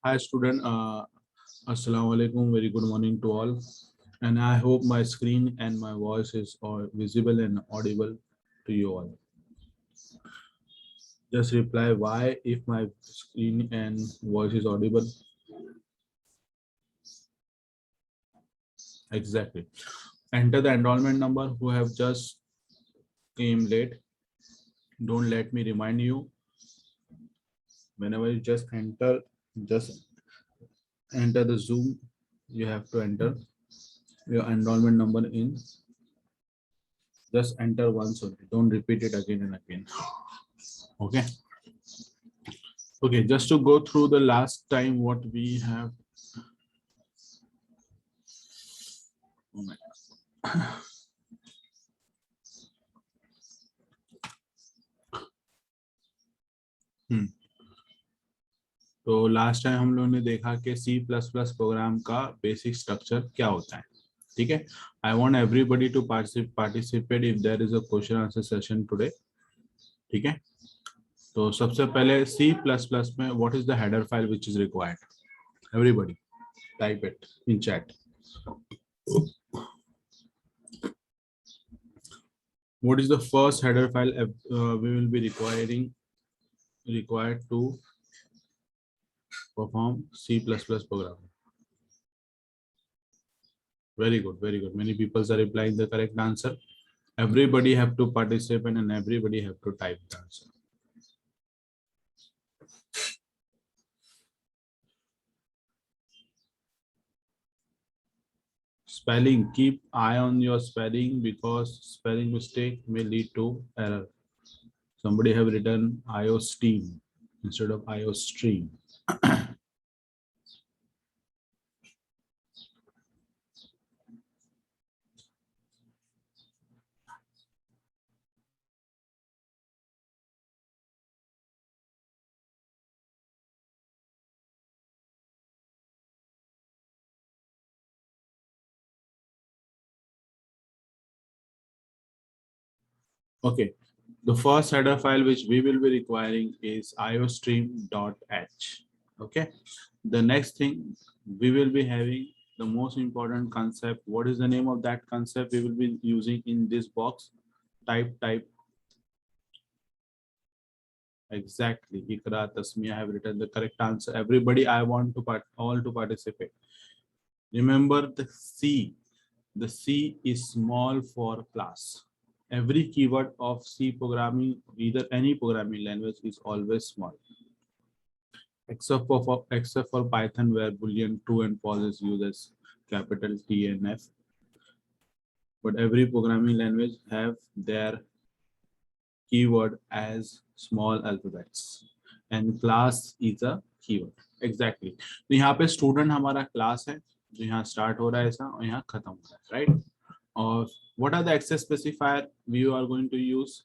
Hi student, Assalamu alaikum, very good morning to all, and I hope my screen and my voice is all visible and audible to you all. Just reply why if my screen and voice is audible. Exactly. Enter the enrollment number who have just came late. Don't let me remind you. Whenever you just enter the Zoom, you have to enter your enrollment number in. Just enter once only. Don't repeat it again and again. Okay. Okay, just to go through the last time what we have. Oh my God. तो last time हम लोगों ने देखा कि C++ program का basic structure क्या होता है. ठीक है. I want everybody to participate if there is a question answer session today. ठीक है. तो सबसे पहले C++ में what is the header file which is required. Everybody type it in chat. What is the first header file we will be required to perform C++ program? Very good, very good. Many people are replying the correct answer. Everybody have to participate and everybody have to type the answer. Spelling, keep eye on your spelling because spelling mistake may lead to error. Somebody have written IO steam instead of IO stream. Okay, the first header file which we will be requiring is iostream.h. Okay, the next thing we will be having the most important concept. What is the name of that concept we will be using in this box? Type. Exactly. Ikra, Tasmia have written the correct answer. Everybody, I want to all to participate. Remember the C. The C is small for class. Every keyword of C programming, either any programming language, is always small. Except for Python, where Boolean true and false is used as capital T and F. But every programming language have their keyword as small alphabets, and class is a keyword. Exactly. तो यहाँ पे student हमारा class है जो यहाँ start हो रहा है ऐसा और यहाँ खत्म हो रहा है, right? और what are the access specifier we are going to use?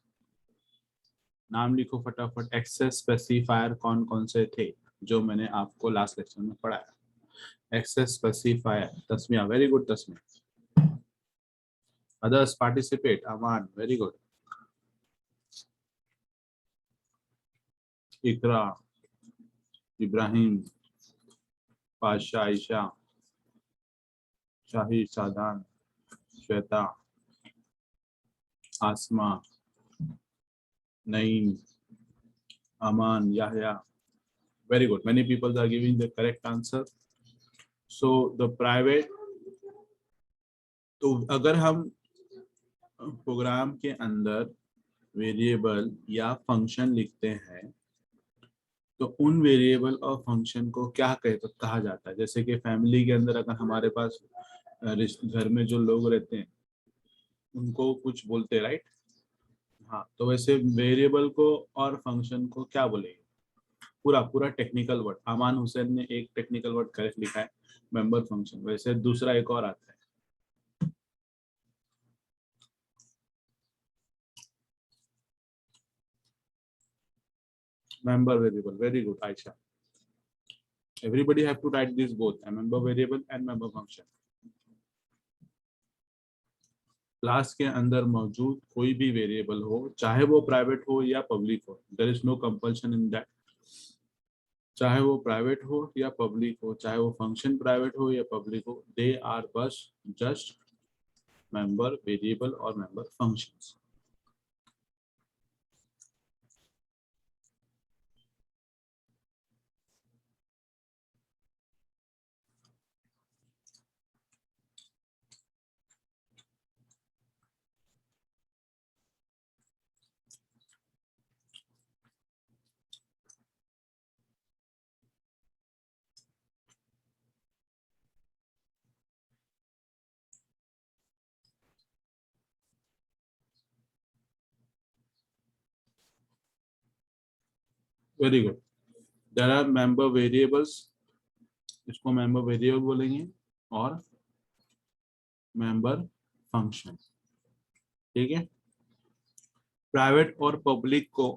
नाम लिखो फटाफट. एक्सेस स्पेसिफायर कौन कौन से थे जो मैंने आपको लास्ट लेक्चर में पढ़ाया. Access specifier. Tasmiya, very good Tasmiya. Others participate. Aman, very good. Iqra, Ibrahim, Pasha, Ayesha, Shahid, Saadan, Shweta, Asma, Naeem, Aman, Yahya. Very good. Many people are giving the correct answer. So the private. तो अगर हम प्रोग्राम के अंदर वेरिएबल या फंक्शन लिखते हैं तो उन वेरिएबल और फंक्शन को क्या कहा जाता है. जैसे कि फैमिली के अंदर अगर हमारे पास घर में जो लोग रहते हैं उनको कुछ बोलते हैं, राइट. हाँ, तो वैसे वेरिएबल को और फंक्शन को क्या बोलेंगे. पूरा पूरा टेक्निकल वर्ड. अमान हुसैन ने एक टेक्निकल वर्ड करेक्ट लिखा है, मेंबर फंक्शन. वैसे दूसरा एक और आता है, member variable. Very good, Aisha. Everybody have to write this both, a member variable and member function. Class के अंदर मौजूद कोई भी वेरिएबल हो, चाहे वो प्राइवेट हो या पब्लिक हो, there is no compulsion in that. चाहे वो प्राइवेट हो या पब्लिक हो, चाहे वो फंक्शन प्राइवेट हो या पब्लिक हो, दे आर बस जस्ट मेंबर वेरिएबल और member functions. Very good. There are member variables, इसको मेंबर वेरिएबल बोलेंगे, और मेंबर फंक्शन। ठीक है। प्राइवेट और पब्लिक को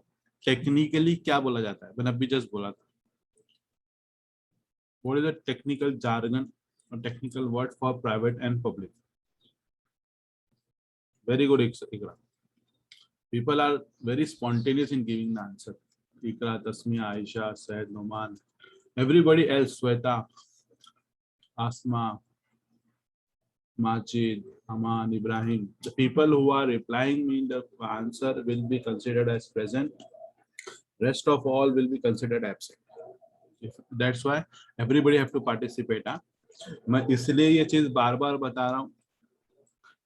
टेक्निकली क्या बोला जाता है, मैंने अभी जस्ट बोला था। What is the technical jargon और technical word for private and public? Very good Iqra. People are very spontaneous in giving the answer. Iqra, Tasmiya, Ayesha, Saeed, Noman, everybody else, Shweta, Asma, Majid, Aman, Ibrahim. The people who are replying me, the answer will be considered as present. Rest of all will be considered absent. That's why everybody have to participate. हाँ, मैं इसलिए ये चीज बार बार बता रहा हूँ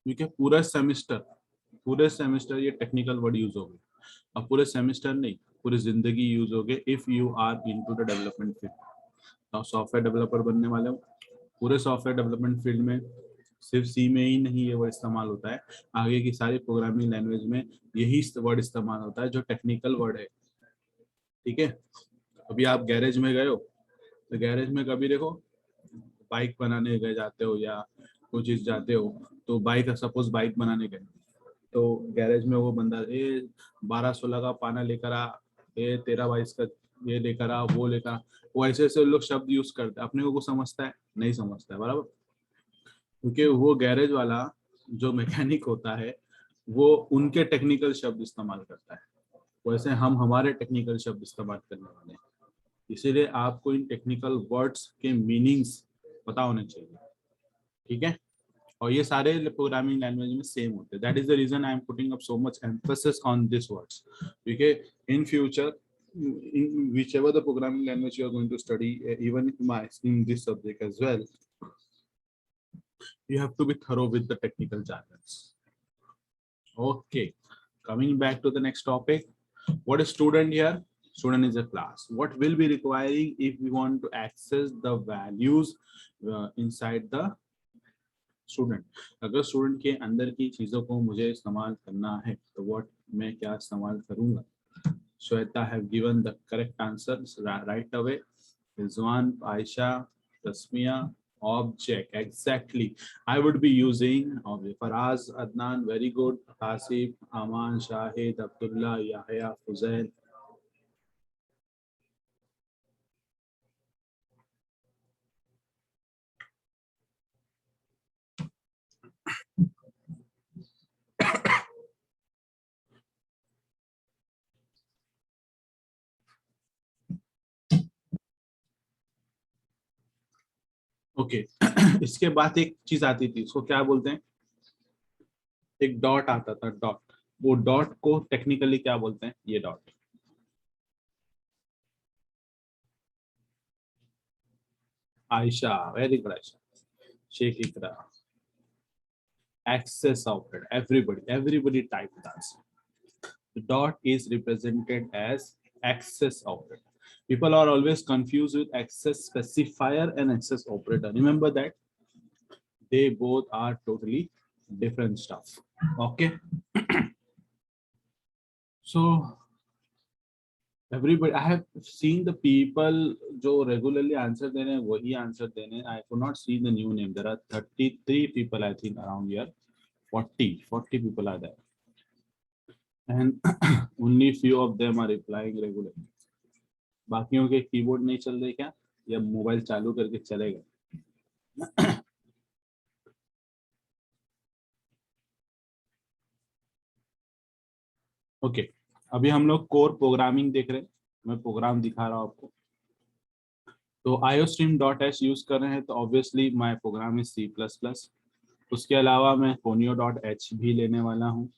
क्योंकि पूरे सेमेस्टर ये टेक्निकल वर्ड यूज हो गए, और पूरे सेमेस्टर नहीं, पूरी जिंदगी यूज हो गए if you are into the development field. तो सॉफ्टवेयर डेवलपर बनने वाले हो, पूरे सॉफ्टवेयर डेवलपमेंट फील्ड में सिर्फ सी में ही नहीं ये वर्ड इस्तेमाल होता है, आगे की सारी प्रोग्रामिंग लैंग्वेज में यही वर्ड इस्तेमाल होता है जो टेक्निकल वर्ड है। ठीक है। अभी आप गैरेज में गए हो, तो गैरेज में कभी देखो बाइक बनाने गए जाते हो या कोई चीज जाते हो, तो बाइक सपोज बाइक बनाने गए, तो गैरेज में वो बंदा 1200 का पाना लेकर आ, 13 22 का ये लेकर आ, वो लेकर आ, वो ऐसे ऐसे लोग शब्द यूज करते हैं। अपने को समझता है? नहीं समझता है, बराबर। क्योंकि वो गैरेज वाला जो मैकेनिक होता है वो उनके टेक्निकल शब्द इस्तेमाल करता है, वैसे हम हमारे टेक्निकल शब्द इस्तेमाल करने वाले हैं। इसीलिए आपको इन टेक्निकल वर्ड्स के मीनिंग्स पता होने चाहिए। ठीक है। और ये सारे प्रोग्रामिंग लैंग्वेज में सेम होते हैं। That is the reason I am putting up so much emphasis on this words, क्योंकि in future in whichever the programming language you are going to study, even in this subject as well, you have to be thorough with the technical jargons. Okay, coming back to the next topic. What is student here? Student is a class. What will be requiring if we want to access the values inside the student? अगर student के अंदर की चीजों को मुझे इस्तेमाल करना है तो व्हाट मैं क्या इस्तेमाल करूंगा? Shweta have given the correct answer right away. Rizwan, Ayesha, Tasmiya, object exactly. I would be using Faraz, Adnan, very good, Hasib, Aman, Shahid, Abdullah, Yahya, Fuzail. Okay. इसके बाद एक चीज आती थी, उसको क्या बोलते हैं? एक डॉट आता था, डॉट। वो डॉट को टेक्निकली क्या बोलते हैं? ये dot. Ayesha, very good Ayesha. Sheikh Iqra, access operator. Everybody type that. The dot is represented as access operator. People are always confused with access specifier and access operator. Remember that they both are totally different stuff. Okay. So everybody, I have seen the people जो regularly answer देने वही answer देने. I could not see the new name. There are 33 people I think around here. 40 people are there, and only few of them are replying regularly. बाकियों के keyboard नहीं चल रहे क्या, या मोबाइल चालू करके चलेगा? ओके। अभी हम लोग कोर प्रोग्रामिंग देख रहे हैं, मैं प्रोग्राम दिखा रहा हूँ आपको। तो iostream.h यूज कर रहे हैं तो obviously my program is C++। उसके अलावा मैं conio.h भी लेने वाला हूँ।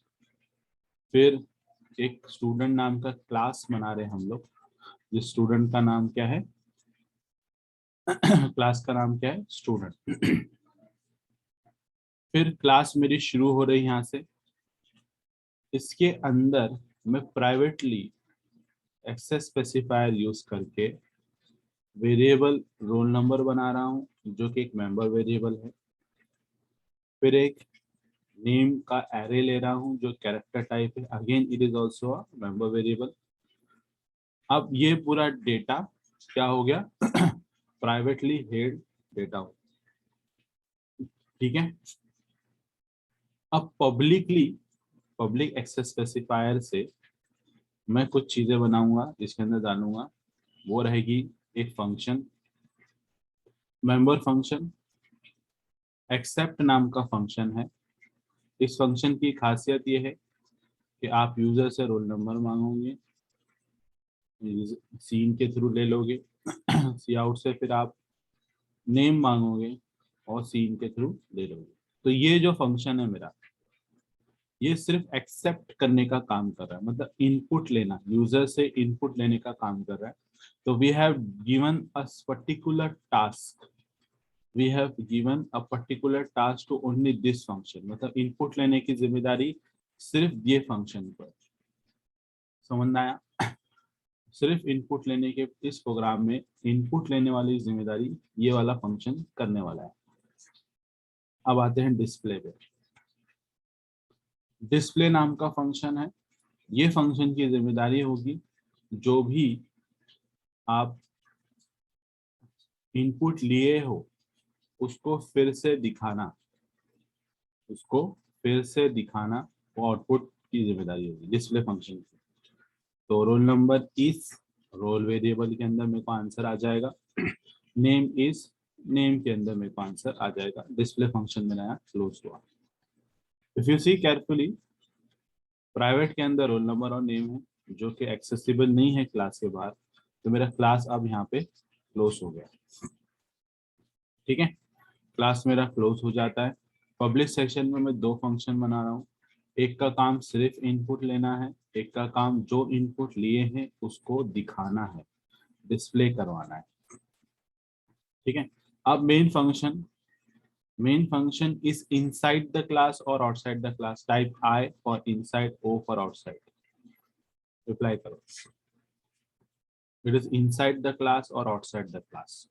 फिर एक स्टूडेंट नाम का क्लास बना रहे हैं हम लोग, जिस स्टूडेंट का नाम क्या है क्लास का नाम क्या है, स्टूडेंट। फिर क्लास मेरी शुरू हो रही यहाँ से। इसके अंदर मैं प्राइवेटली एक्सेस स्पेसिफायर यूज करके वेरिएबल रोल नंबर बना रहा हूँ, जो कि एक मेंबर वेरिएबल है। फिर एक नेम का एरे ले रहा हूँ जो कैरेक्टर टाइप है, again it is also a member variable. अब ये पूरा डेटा क्या हो गया प्राइवेटली हेड डेटा हो, ठीक है। अब पब्लिक एक्सेस स्पेसिफायर से मैं कुछ चीजें बनाऊंगा जिसके अंदर डालूंगा, वो रहेगी एक फंक्शन, मेंबर फंक्शन। एक्सेप्ट नाम का फंक्शन है। इस फंक्शन की खासियत ये है कि आप यूजर से रोल नंबर मांगोगे, सीन के थ्रू ले लोगे सी आउट से फिर आप नेम मांगोगे और सीन के थ्रू ले लोगे। तो ये जो फंक्शन है मेरा, ये सिर्फ एक्सेप्ट करने का काम कर रहा है, मतलब इनपुट लेना, यूजर से इनपुट लेने का काम कर रहा है। तो we have given a particular task, we have given a particular task to only this function, मतलब इनपुट लेने की जिम्मेदारी सिर्फ ये फंक्शन पर। समझ में आया? सिर्फ इनपुट लेने के इस प्रोग्राम में इनपुट लेने वाली जिम्मेदारी ये वाला फंक्शन करने वाला है। अब आते हैं डिस्प्ले पे। डिस्प्ले नाम का फंक्शन है। ये फंक्शन की जिम्मेदारी होगी जो भी आप इनपुट लिए हो उसको फिर से दिखाना, उसको फिर से दिखाना, वो आउटपुट की जिम्मेदारी होगी डिस्प्ले फंक्शन की। तो रोल नंबर इस रोल वेरिएबल के अंदर मेरे को आंसर आ जाएगा, नेम इज नेम के अंदर मेरे को आंसर आ जाएगा। डिस्प्ले फंक्शन में नया क्लोज हुआ। If you see carefully, private के अंदर रोल नंबर और नेम है जो कि एक्सेसिबल नहीं है क्लास के बाहर, तो मेरा क्लास अब यहाँ पे क्लोज हो गया, ठीक है। क्लास मेरा क्लोज हो जाता है। पब्लिक सेक्शन में मैं दो फंक्शन बना रहा हूँ, एक का काम सिर्फ इनपुट लेना है, एक का काम जो इनपुट लिए हैं उसको दिखाना है, डिस्प्ले करवाना है, ठीक है। अब main function is inside the class और outside the class, type I for inside, O for outside. Reply करो, it is inside the class और outside the class.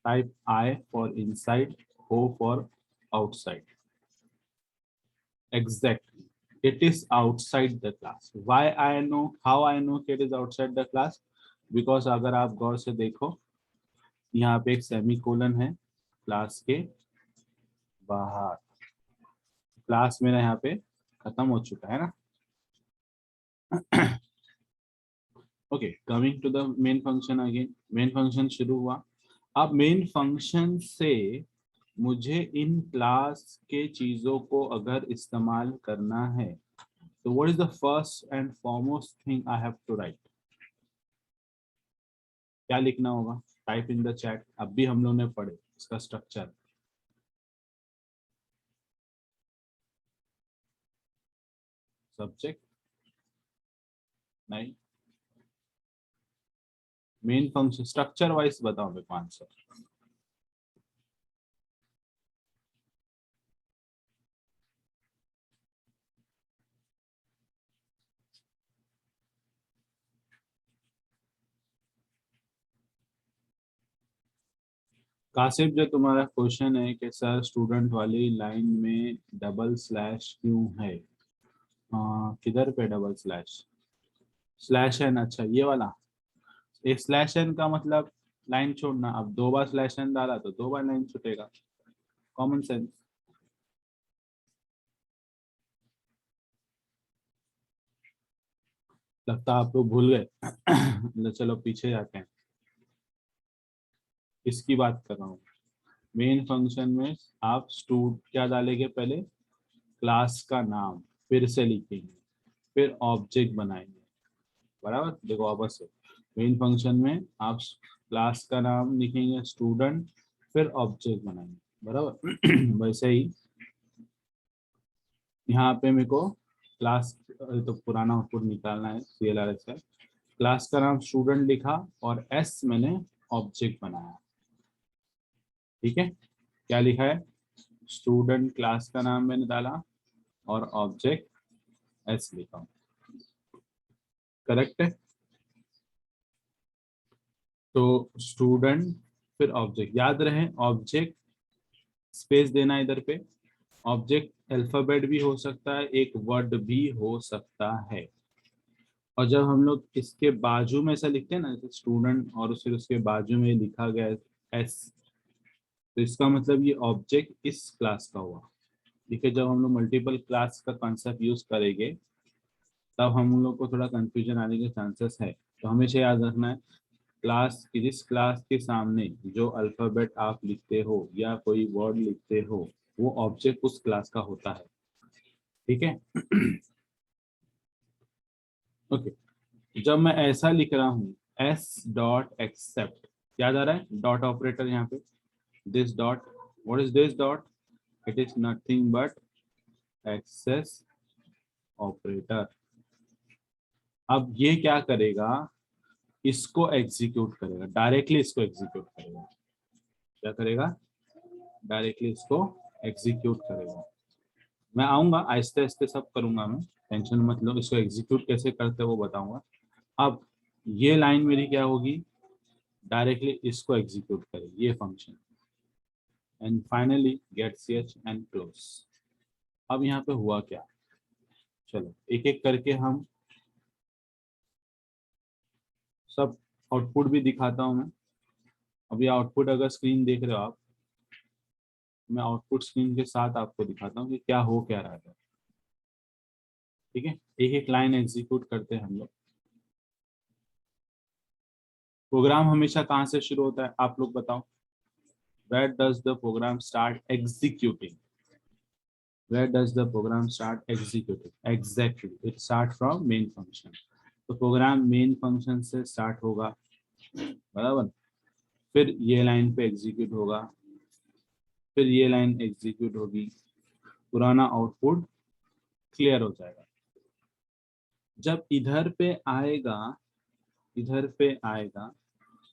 Type I for inside, O for outside. Exactly. It is outside the class. Why I know, how I know it is outside the class? Because अगर आप गौर से देखो, यहाँ पे एक semicolon है class के बाहर। क्लास मेरा यहाँ पे खत्म हो चुका है ना। Okay, coming to the main function again. Main function शुरू हुआ। अब मेन फंक्शन से मुझे इन क्लास के चीजों को अगर इस्तेमाल करना है तो what is the first and foremost thing I have to write? क्या लिखना होगा? Type in the chat. अब भी हम लोग ने पढ़े इसका स्ट्रक्चर। सब्जेक्ट नहीं, मेन फंक्शन स्ट्रक्चर वाइज बताओ मेरे को आंसर। कासिफ, जो तुम्हारा क्वेश्चन है कि सर स्टूडेंट वाली लाइन में डबल स्लैश क्यों है, किधर पे डबल स्लैश? स्लैश एन, अच्छा ये वाला। एक स्लैश एन का मतलब लाइन छोड़ना। अब दो बार स्लैश एन डाला तो दो बार लाइन छूटेगा, कॉमन सेंस। लगता आप लोग भूल गए चलो पीछे जाते हैं। इसकी बात कर रहा हूँ। मेन फंक्शन में आप स्टूड क्या डालेंगे? पहले क्लास का नाम फिर से लिखेंगे, फिर ऑब्जेक्ट बनाएंगे, बराबर। देखो वापस से, मेन फंक्शन में आप क्लास का नाम लिखेंगे स्टूडेंट, फिर ऑब्जेक्ट बनाएंगे, बराबर। वैसे ही यहाँ पे मेरे को क्लास तो पुराना आउटपुट निकालना है, CLRS है। क्लास का नाम स्टूडेंट लिखा और एस मैंने ऑब्जेक्ट बनाया। ठीक है, क्या लिखा है, स्टूडेंट क्लास का नाम मैंने डाला और ऑब्जेक्ट एस लिखा। करेक्ट है। तो स्टूडेंट फिर ऑब्जेक्ट, याद रहे ऑब्जेक्ट स्पेस देना इधर पे। ऑब्जेक्ट अल्फाबेट भी हो सकता है, एक वर्ड भी हो सकता है। और जब हम लोग इसके बाजू में ऐसा लिखते हैं ना, जैसे स्टूडेंट और फिर उसके बाजू में लिखा गया एस, तो इसका मतलब ये ऑब्जेक्ट इस क्लास का हुआ। ठीक है, जब हम लोग मल्टीपल क्लास का कॉन्सेप्ट यूज करेंगे तब हम लोग को थोड़ा कंफ्यूजन आने के चांसेस है। तो हमेशा याद रखना है, क्लास जिस क्लास के सामने जो अल्फाबेट आप लिखते हो या कोई वर्ड लिखते हो वो ऑब्जेक्ट उस क्लास का होता है। ठीक है। ओके, जब मैं ऐसा लिख रहा हूँ एस डॉट एक्सेप्ट, याद आ रहा है डॉट ऑपरेटर यहाँ पे, this dot, what is this dot, it is nothing but access operator. अब ये क्या करेगा, इसको एग्जीक्यूट करेगा, डायरेक्टली इसको एग्जीक्यूट करेगा। क्या करेगा, डायरेक्टली इसको एग्जीक्यूट करेगा। मैं आऊंगा आहिस्ते आहिस्ते सब करूंगा मैं, टेंशन मत लो। इसको एग्जीक्यूट कैसे करते हैं वो बताऊंगा। अब ये लाइन मेरी क्या होगी, डायरेक्टली इसको एग्जीक्यूट करेगी ये function, and finally get ch and close. अब यहाँ पे हुआ क्या, चलो एक एक करके हम सब आउटपुट भी दिखाता हूँ मैं। अभी आउटपुट अगर स्क्रीन देख रहे हो आप, मैं आउटपुट स्क्रीन के साथ आपको दिखाता हूँ कि क्या हो क्या रहा है। ठीक है, एक एक लाइन एग्जीक्यूट करते हैं हम लोग। प्रोग्राम हमेशा कहाँ से शुरू होता है आप लोग बताओ, where does the program start executing, where does the program start executing, exactly it start from main function। तो प्रोग्राम मेन फंक्शन से स्टार्ट होगा, बराबर। फिर ये लाइन पे एग्जीक्यूट होगा, फिर ये लाइन एग्जीक्यूट होगी, पुराना आउटपुट क्लियर हो जाएगा। जब इधर पे आएगा, इधर पे आएगा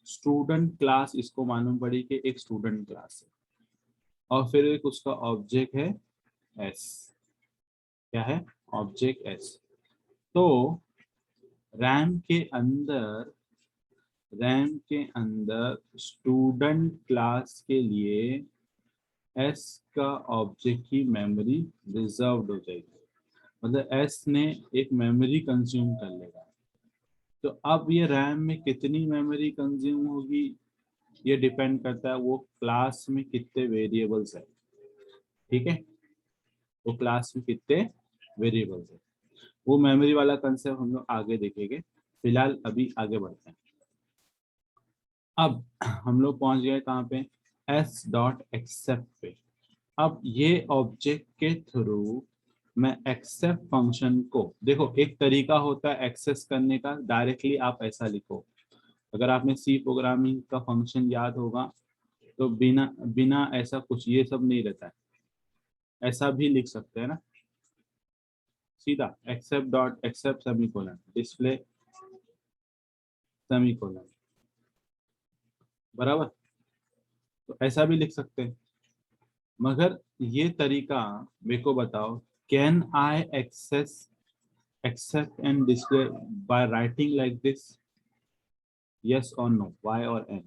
स्टूडेंट क्लास, इसको मालूम पड़ी कि एक स्टूडेंट क्लास है और फिर एक उसका ऑब्जेक्ट है एस। क्या है, ऑब्जेक्ट एस। तो रैम के अंदर, रैम के अंदर स्टूडेंट क्लास के लिए एस का ऑब्जेक्ट की मेमोरी रिजर्व्ड हो जाएगी, मतलब एस ने एक मेमोरी कंज्यूम कर लेगा। तो अब ये रैम में कितनी मेमोरी कंज्यूम होगी, ये डिपेंड करता है वो क्लास में कितने वेरिएबल्स है। ठीक है, वो क्लास में कितने वेरिएबल्स है, वो मेमोरी वाला कंसेप्ट हम लोग आगे देखेंगे। फिलहाल अभी आगे बढ़ते हैं। अब हम लोग पहुंच गए कहाँ पे, एस डॉट एक्सेप्ट पे। अब ये ऑब्जेक्ट के थ्रू मैं एक्सेप्ट फंक्शन को, देखो एक तरीका होता है एक्सेस करने का, डायरेक्टली आप ऐसा लिखो। अगर आपने सी प्रोग्रामिंग का फंक्शन याद होगा तो बिना बिना ऐसा कुछ ये सब नहीं रहता है, ऐसा भी लिख सकते हैं ना, सीधा accept dot accept semicolon display semicolon, बराबर। तो ऐसा भी लिख सकते हैं, मगर ये तरीका मेरे को बताओ, can I access accept and display by writing like this, yes or no, y or n,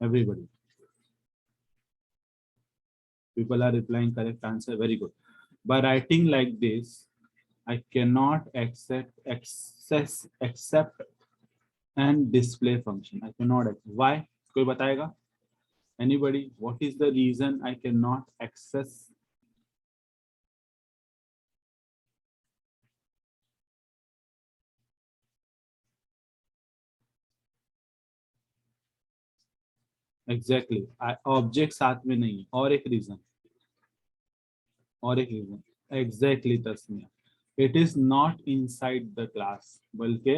everybody, people are replying correct answer, very good। By writing like this I cannot accept and display function, I cannot why, कोई बताएगा, anybody, what is the reason I cannot access? Exactly object साथ में नहीं है, और एक reason, और एक reason, exactly Tasmiya, it is not inside the class, बल्कि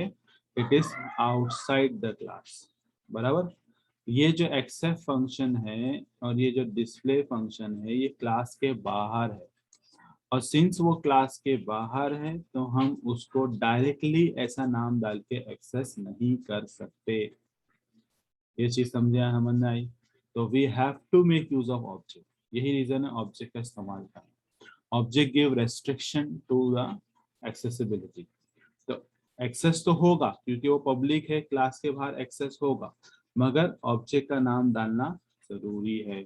it is outside the class. बराबर। ये जो एक्सेप्ट फंक्शन है और ये जो डिस्प्ले फंक्शन है ये क्लास के बाहर है, और सिंस वो क्लास के बाहर है तो हम उसको डायरेक्टली ऐसा नाम डाल के एक्सेस नहीं कर सकते। ये चीज समझ में आई? तो we have to make use of object. यही रीजन है ऑब्जेक्ट का इस्तेमाल करना। Object give restriction to the accessibility. तो एक्सेस तो होगा क्योंकि वो पब्लिक है, क्लास के बाहर एक्सेस होगा, मगर ऑब्जेक्ट का नाम डालना जरूरी है।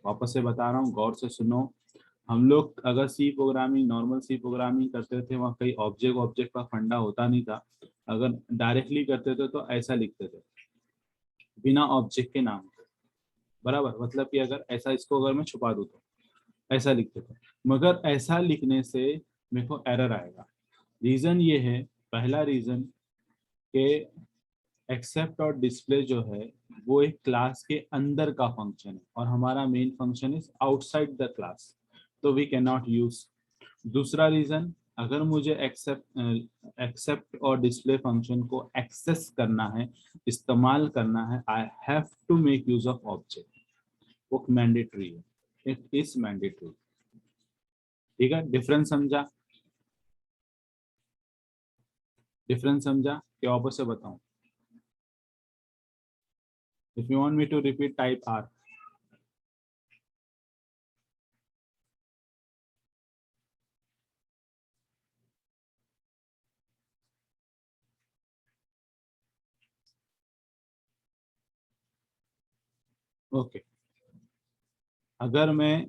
वापस से बता रहा हूँ, गौर से सुनो। हम लोग अगर C programming, normal C programming करते थे, वहाँ कहीं ऑब्जेक्ट ऑब्जेक्ट का फंडा होता नहीं था। अगर डायरेक्टली करते थे तो ऐसा लिखते थे, बिना ऑब्जेक्ट के नाम के। बराबर, मतलब कि अगर ऐसा, इसको अगर मैं छुपा दूँ तो ऐसा लिखते थे, मगर ऐसा लिखने से मेरे को एरर आएगा। रीजन ये है, पहला रीजन के एक्सेप्ट और डिस्प्ले जो है वो एक क्लास के अंदर का फंक्शन है और हमारा main function is outside the class, तो वी कैन नॉट यूज। दूसरा रीजन, अगर मुझे एक्सेप्ट और डिस्प्ले फंक्शन को एक्सेस करना है, इस्तेमाल करना है, I have to make use of object. वो मैंडेटरी है, इट इज मैंडेटरी। ठीक है, डिफरेंस समझा? डिफरेंस समझा कि वापस से बताऊं? If you want me to repeat, type R. Okay, अगर मैं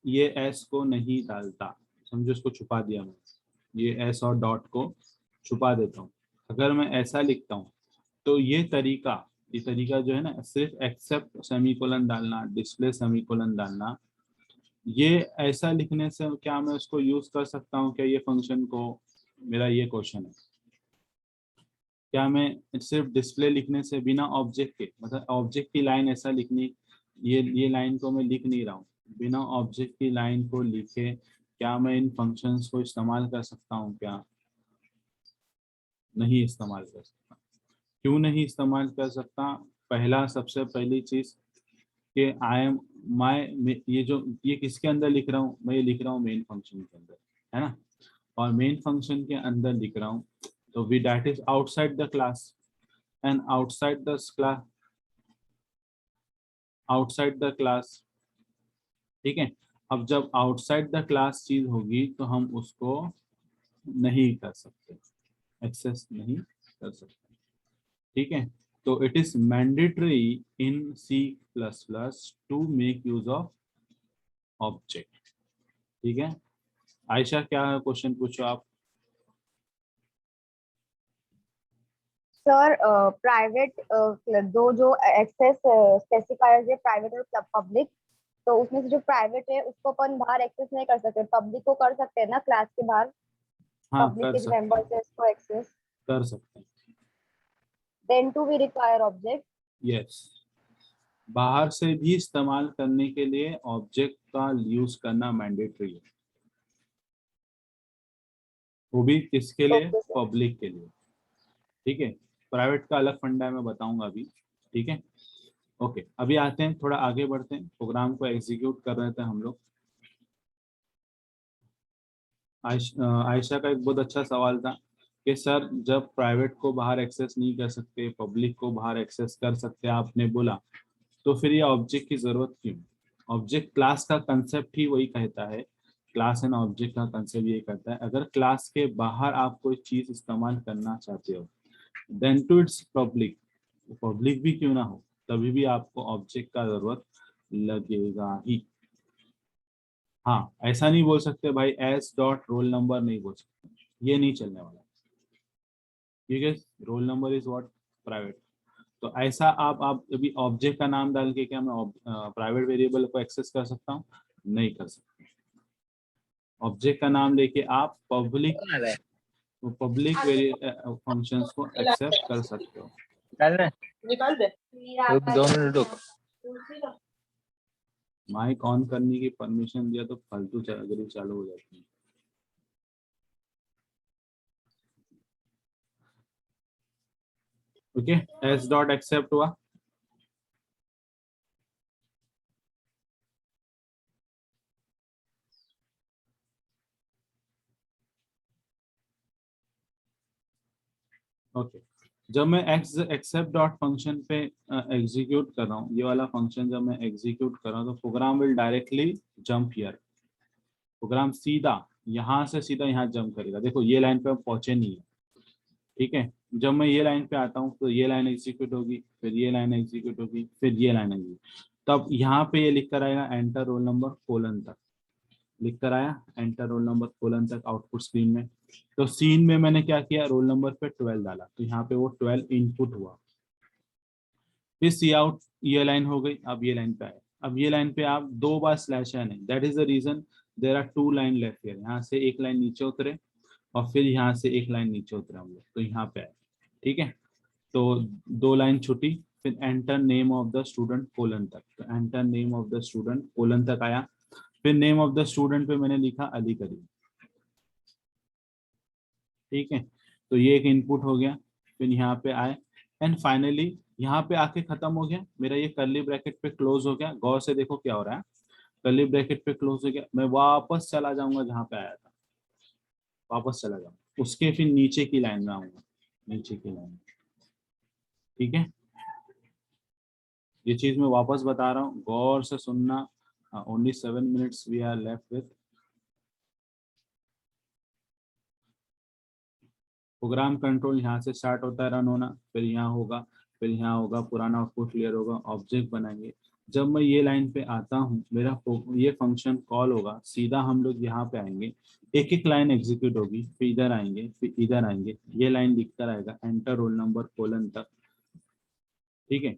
ये एस को नहीं डालता, समझो इसको छुपा दिया मैंने, ये एस और डॉट को छुपा देता हूँ, अगर मैं ऐसा लिखता हूँ, तो ये तरीका जो है ना, सिर्फ एक्सेप्ट सेमीकोलन डालना, डिस्प्ले सेमीकोलन डालना, ये ऐसा लिखने से क्या मैं उसको यूज कर सकता हूँ क्या ये फंक्शन को? मेरा ये क्वेश्चन है। क्या मैं सिर्फ डिस्प्ले लिखने से, बिना ऑब्जेक्ट के, मतलब ऑब्जेक्ट की लाइन ऐसा लिखनी, ये लाइन को मैं लिख नहीं रहा हूँ, बिना ऑब्जेक्ट की लाइन को लिखे क्या मैं इन फंक्शंस को इस्तेमाल कर सकता हूँ क्या? नहीं इस्तेमाल कर सकता। क्यों नहीं इस्तेमाल कर सकता? पहला, सबसे पहली चीज कि आई एम माई, ये जो ये किसके अंदर लिख रहा हूँ मैं? ये लिख रहा हूँ मेन फंक्शन के अंदर, है ना? और मेन फंक्शन के अंदर लिख रहा हूँ, तो we that is outside the class, and outside the class, outside the class. ठीक है, अब जब आउटसाइड द क्लास चीज होगी तो हम उसको नहीं कर सकते, एक्सेस नहीं कर सकते। ठीक है, तो it is mandatory in C plus plus to make use of object. ठीक है, आयशा क्या क्वेश्चन पूछो आप? सर प्राइवेट दो जो एक्सेस स्पेसिफायर्स है, प्राइवेट और पब्लिक, तो उसमें से जो प्राइवेट है उसको अपन बाहर एक्सेस नहीं कर सकते, पब्लिक को कर सकते हैं ना क्लास के बाहर? हाँ, पब्लिक कर के जो सकते हैं, मेंबर्स है उसको एक्सेस। कर सकते हैं। Then too we require object. Yes, बाहर से भी इस्तेमाल करने के लिए ऑब्जेक्ट का यूज करना मैंडेटरी है, वो भी किसके लिए? Okay sir. पब्लिक के लिए। ठीक है, प्राइवेट का अलग फंडा है, मैं बताऊंगा अभी। ठीक है, ओके, अभी आते हैं, थोड़ा आगे बढ़ते हैं, प्रोग्राम को एग्जीक्यूट कर रहे थे हम लोग। आयशा का एक बहुत अच्छा सवाल था कि सर जब प्राइवेट को बाहर एक्सेस नहीं कर सकते, पब्लिक को बाहर एक्सेस कर सकते, आपने बोला, तो फिर ये ऑब्जेक्ट की जरूरत क्यों? ऑब्जेक्ट, क्लास का कंसेप्ट ही वही कहता है, क्लास एंड ऑब्जेक्ट का कंसेप्ट यही कहता है, अगर क्लास के बाहर आप कोई चीज इस्तेमाल करना चाहते हो, then too it's public, public भी क्यों ना हो, तभी भी आपको ऑब्जेक्ट का जरूरत लगेगा ही। हाँ, ऐसा नहीं बोल सकते भाई एस डॉट रोल नंबर, नहीं बोल सकते, ये नहीं चलने वाला, क्योंकि roll number is what? Private. तो ऐसा आप अभी ऑब्जेक्ट का नाम डाल के क्या मैं प्राइवेट वेरिएबल को एक्सेस कर सकता हूँ? नहीं कर सकता। ऑब्जेक्ट का नाम लेके आप पब्लिक फंक्शंस को एक्सेस कर सकते हो। निकाल दे। रुक 2 मिनट रुक। माइक ऑन करने की परमिशन दिया तो फालतू चलगरी चालू हो जाती है। ओके, एस डॉट एक्सेप्ट हुआ। ओके, जब मैं एक्सेप्ट डॉट फंक्शन पे एग्जीक्यूट कर रहा हूँ, ये वाला फंक्शन जब मैं एग्जीक्यूट कर रहा हूँ, तो program will directly jump here. Program सीधा यहाँ से सीधा यहाँ जंप करेगा। देखो ये लाइन पे हम पहुंचे नहीं है, ठीक है। जब मैं ये लाइन पे आता हूँ तो ये लाइन एग्जीक्यूट होगी, फिर ये लाइन एग्जीक्यूट होगी, फिर ये लाइन एग्जीक्यूट, तब यहाँ पे ये लिख कर आएगा एंटर रोल नंबर कोलन तक, लिख कर आया एंटर रोल नंबर कोलन तक आउटपुट स्क्रीन में। तो सीन में मैंने क्या किया, रोल नंबर पे 12 डाला, तो यहाँ पे वो 12 इनपुट हुआ। फिर सी आउट ये लाइन हो गई, अब ये लाइन पे आए। अब ये लाइन पे आप 2 बार स्लैश एन है, that is the reason there are 2 line left here. यहाँ से एक लाइन नीचे उतरे और फिर यहाँ से एक लाइन नीचे उतरे हम लोग, तो यहाँ पे आए, ठीक है। तो 2 लाइन छुटी, फिर enter name of the student colon तक, तो enter name of the student colon तक आया। फिर नेम ऑफ द स्टूडेंट पे मैंने लिखा अली करीम, ठीक है। तो ये एक इनपुट हो गया। फिर यहाँ पे आए एंड फाइनली यहाँ पे आके खत्म हो गया मेरा, ये कर्ली ब्रैकेट पे क्लोज हो गया। गौर से देखो क्या हो रहा है, कर्ली ब्रैकेट पे क्लोज हो गया। मैं वापस चला जाऊंगा जहाँ पे आया था, वापस चला जाऊंगा, उसके फिर नीचे की लाइन में आऊंगा, नीचे की लाइन, ठीक है। ये चीज मैं वापस बता रहा हूँ, गौर से सुनना। Only 7 minutes we are left with. Program control यहाँ से स्टार्ट होता है रन होना, फिर यहाँ होगा, फिर यहाँ होगा, पुराना आउटपुट क्लियर होगा, ऑब्जेक्ट बनाएंगे। जब मैं ये लाइन पे आता हूँ, मेरा ये फंक्शन कॉल होगा, सीधा हम लोग यहाँ पे आएंगे, एक एक लाइन एग्जीक्यूट होगी, फिर इधर आएंगे, फिर इधर आएंगे, ये लाइन लिखकर आएगा एंटर रोल नंबर कोलन तक, ठीक है।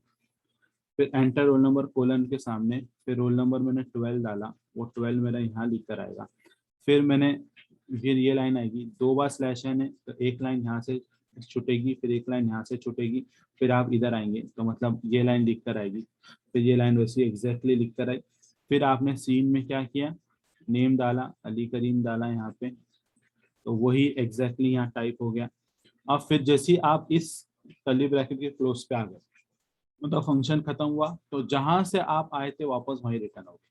फिर एंटर रोल नंबर कोलन के सामने फिर रोल नंबर मैंने 12 डाला, वो 12 मेरा यहाँ लिख कर आएगा। फिर मैंने, फिर ये लाइन आएगी, 2 बार स्लैश एन है, तो एक लाइन यहाँ से छुटेगी, फिर एक लाइन यहाँ से छुटेगी, फिर आप इधर आएंगे तो मतलब ये लाइन लिख कर आएगी, फिर ये लाइन वैसे एग्जैक्टली लिख कर आई। फिर आपने सीन में क्या किया, नेम डाला, अली करीम डाला यहाँ पे, तो वही एग्जैक्टली यहाँ टाइप हो गया। अब फिर जैसे ही आप इस कर्ली ब्रैकेट के क्लोज पे आ गए, मतलब फंक्शन खत्म हुआ, तो जहां से आप आए थे वापस वहीं रिटर्न हो गए।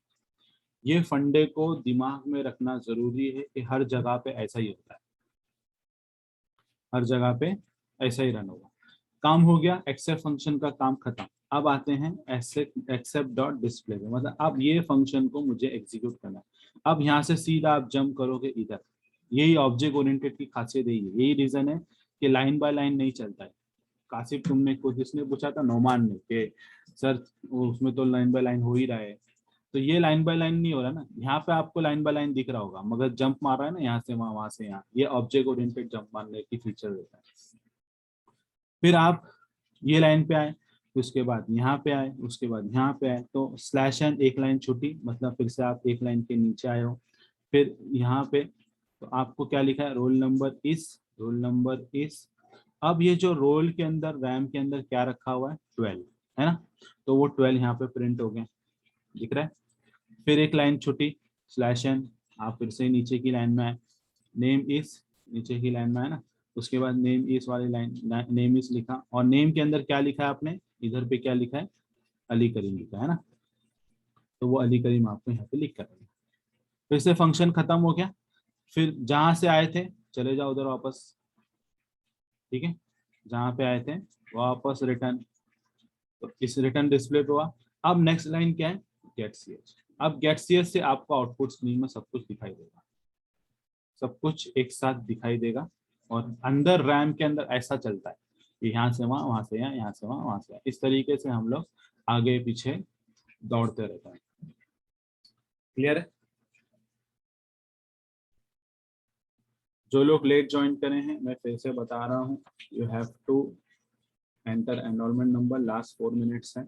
ये फंडे को दिमाग में रखना जरूरी है कि हर जगह पे ऐसा ही होता है, हर जगह पे ऐसा ही रन होगा। काम हो गया, एक्सेप्ट फंक्शन का काम खत्म। अब आते हैं एक्सेप्ट डॉट डिस्प्ले पे, मतलब अब ये फंक्शन को मुझे एग्जीक्यूट करना है। अब यहाँ से सीधा आप जंप करोगे इधर, यही ऑब्जेक्ट ओरिएंटेड की खासियत यही है, यही रीजन है कि लाइन बाय लाइन नहीं चलता है। कासिफ तुमने को जिसने पूछा था नोमान ने कि सर उसमें तो लाइन बाय लाइन हो ही रहा है, तो ये लाइन बाय लाइन नहीं हो रहा ना, यहाँ पे आपको लाइन बाय लाइन दिख रहा होगा, मगर जंप मार रहा है ना यहाँ से वहां, वहां से यहाँ, ये ऑब्जेक्ट ओरिएंटेड जंप मारने की फीचर देता है। फिर आप ये लाइन पे आए, फिर उसके बाद यहाँ पे आए, उसके बाद यहाँ पे आए, तो स्लैश एन एक लाइन छूटी, मतलब फिर से आप एक लाइन के नीचे आए हो। फिर यहाँ पे तो आपको क्या लिखा है, रोल नंबर इस, रोल नंबर इस। अब ये जो रोल के अंदर रैम के अंदर क्या रखा हुआ है, 12 है ना, तो वो 12 यहाँ पे प्रिंट हो गया, दिख रहा है। फिर एक लाइन छुटी, स्लैश एन, आप फिर से नीचे की लाइन में आए, नेम इस, नीचे की लाइन में है ना, उसके बाद नेम इस वाली लाइन, नेम इस लिखा, और नेम के अंदर क्या लिखा है आपने, इधर पे क्या लिखा है, अली करीम लिखा है ना, तो वो अली करीम आपको यहाँ पे लिख कर देंगे। फिर से फंक्शन खत्म हो गया। फिर जहां से आए थे चले जाओ उधर वापस, ठीक है, जहां पे आए थे वापस रिटर्न, तो इस रिटर्न डिस्प्ले पे हुआ। अब नेक्स्ट लाइन क्या है, गेट ch। अब गेट ch से आपको आउटपुट स्क्रीन में सब कुछ दिखाई देगा, सब कुछ एक साथ दिखाई देगा। और अंदर रैम के अंदर ऐसा चलता है कि यहाँ से वहां, वहां से यहाँ, यहाँ से वहां, वहां से यहाँ, इस तरीके से हम लोग आगे पीछे दौड़ते रहते हैं। क्लियर है? जो लोग लेट ज्वाइन करे हैं मैं फिर से बता रहा हूँ, you have to enter enrollment number, last 4 minutes है।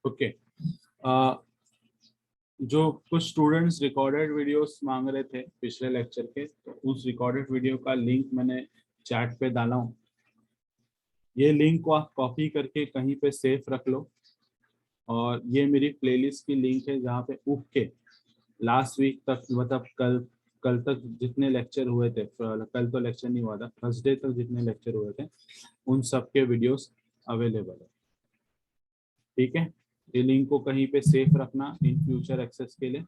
ओके, जो कुछ स्टूडेंट्स रिकॉर्डेड वीडियोस मांग रहे थे पिछले लेक्चर के, तो उस रिकॉर्डेड वीडियो का लिंक मैंने चैट पे डाला हूँ। ये लिंक को आप कॉपी करके कहीं पे सेफ रख लो, और ये मेरी प्लेलिस्ट की लिंक है जहाँ पे उफ के लास्ट वीक तक, मतलब कल तक जितने लेक्चर हुए थे, कल तो लेक्चर नहीं हुआ था, थर्सडे तक जितने लेक्चर हुए थे उन सब के वीडियोस अवेलेबल है। ठीक है, ये लिंक को कहीं पे सेफ रखना इन फ्यूचर एक्सेस के लिए।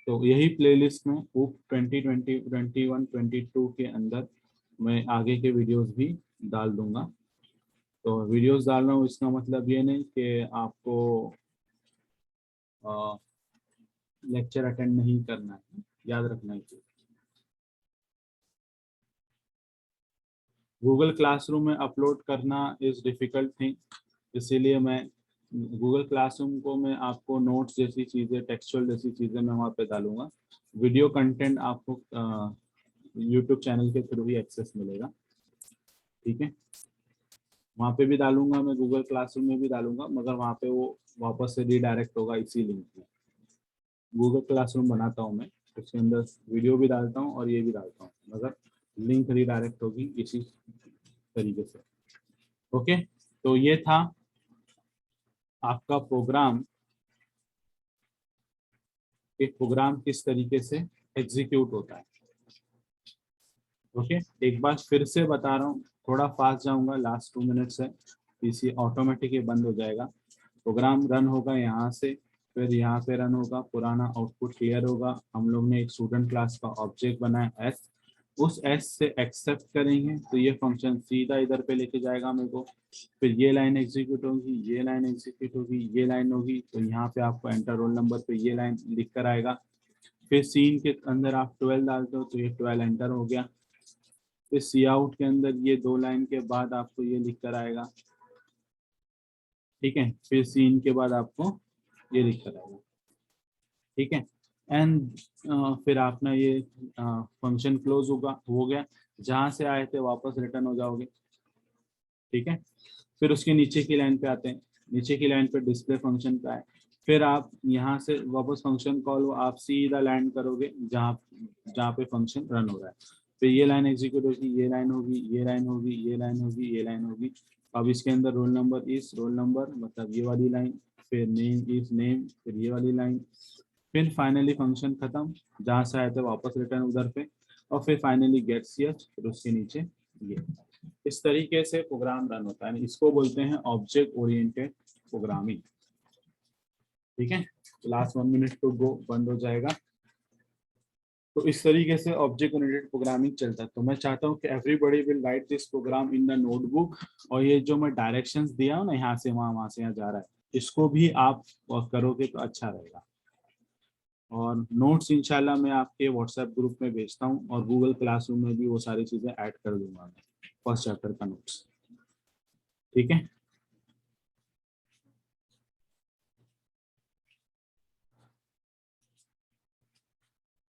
तो यही प्लेलिस्ट में उफ 2020, 21, 22 के अंदर मैं आगे के वीडियोस भी डाल दूंगा। तो वीडियोस डाल रहा हूँ इसका मतलब ये नहीं कि आपको लेक्चर अटेंड नहीं करना है, याद रखना है। गूगल क्लासरूम में अपलोड करना इज डिफिकल्ट थिंग, इसीलिए मैं गूगल क्लासरूम को मैं आपको नोट्स जैसी चीज़ें, टेक्सचुअल जैसी चीज़ें मैं वहाँ पे डालूंगा। वीडियो कंटेंट आपको यूट्यूब चैनल के थ्रू ही एक्सेस मिलेगा। ठीक है, वहाँ पे भी डालूंगा मैं, गूगल क्लासरूम में भी डालूंगा, मगर वहाँ पे वो वापस से रीडायरेक्ट होगा इसी लिंक में। गूगल क्लासरूम बनाता हूँ मैं, उसके अंदर वीडियो भी डालता हूँ और ये भी डालता हूँ, मगर लिंक रीडायरेक्ट होगी इसी तरीके से। ओके, तो ये था आपका प्रोग्राम। एक प्रोग्राम किस तरीके से एग्जीक्यूट होता है। ओके, एक बार फिर से बता रहा हूँ, थोड़ा फास्ट जाऊंगा, लास्ट 2 मिनट्स है, पीसी ऑटोमेटिक ही बंद हो जाएगा। प्रोग्राम रन होगा यहाँ से, फिर यहाँ पे रन होगा, पुराना आउटपुट क्लियर होगा। हम लोग ने एक स्टूडेंट क्लास का ऑब्जेक्ट बनाया एस, उस एस से एक्सेप्ट करेंगे तो ये फंक्शन सीधा इधर पे लेके जाएगा मेरे को। फिर ये लाइन एग्जीक्यूट होगी, ये लाइन एग्जीक्यूट होगी, ये लाइन होगी, तो यहाँ पे आपको एंटर रोल नंबर पे ये लाइन लिख कर आएगा। फिर सीन के अंदर आप 12 डालते हो तो ये 12 एंटर हो गया। फिर सी आउट के अंदर ये 2 लाइन के बाद आपको ये लिख कर आएगा। ठीक है, फिर सीन के बाद आपको ये लिख कर आएगा। ठीक है, एंड फिर आपने ये फंक्शन क्लोज होगा, हो गया, जहां से आए थे वापस रिटर्न हो जाओगे। ठीक है, फिर उसके नीचे की लाइन पे आते हैं, नीचे की लाइन पे डिस्प्ले फंक्शन का है। फिर आप यहाँ से वापस फंक्शन कॉल आप सीधा लैंड करोगे जहाँ जहाँ पे फंक्शन रन हो रहा है। फिर ये लाइन एग्जीक्यूट होगी, ये लाइन होगी, ये लाइन होगी, ये लाइन होगी, ये लाइन होगी। अब इसके अंदर roll number is roll number, मतलब ये वाली लाइन, फिर नेम इज नेम, फिर ये वाली लाइन, फिर फाइनली फंक्शन खत्म, जहाँ से आए थे वापस रिटर्न उधर पे, और फिर फाइनली गेट्स हियर, फिर उसके नीचे ये। इस तरीके से प्रोग्राम रन होता है, इसको बोलते हैं ऑब्जेक्ट ओरिएंटेड प्रोग्रामिंग। ठीक है, लास्ट 1 मिनट टू गो, बंद हो जाएगा। तो इस तरीके से ऑब्जेक्ट ओरिएंटेड प्रोग्रामिंग चलता है। तो मैं चाहता हूँ कि everybody will write this program in the notebook, और ये जो मैं डायरेक्शंस दिया हूँ ना, यहाँ से वहाँ, वहाँ से यहाँ जा रहा है, इसको भी आप करोगे तो अच्छा रहेगा। और नोट्स इंशाल्लाह मैं आपके व्हाट्सएप ग्रुप में भेजता हूँ, और गूगल क्लासरूम में भी वो सारी चीज़ें ऐड कर दूंगा मैं, फर्स्ट चैप्टर का नोट्स। ठीक है।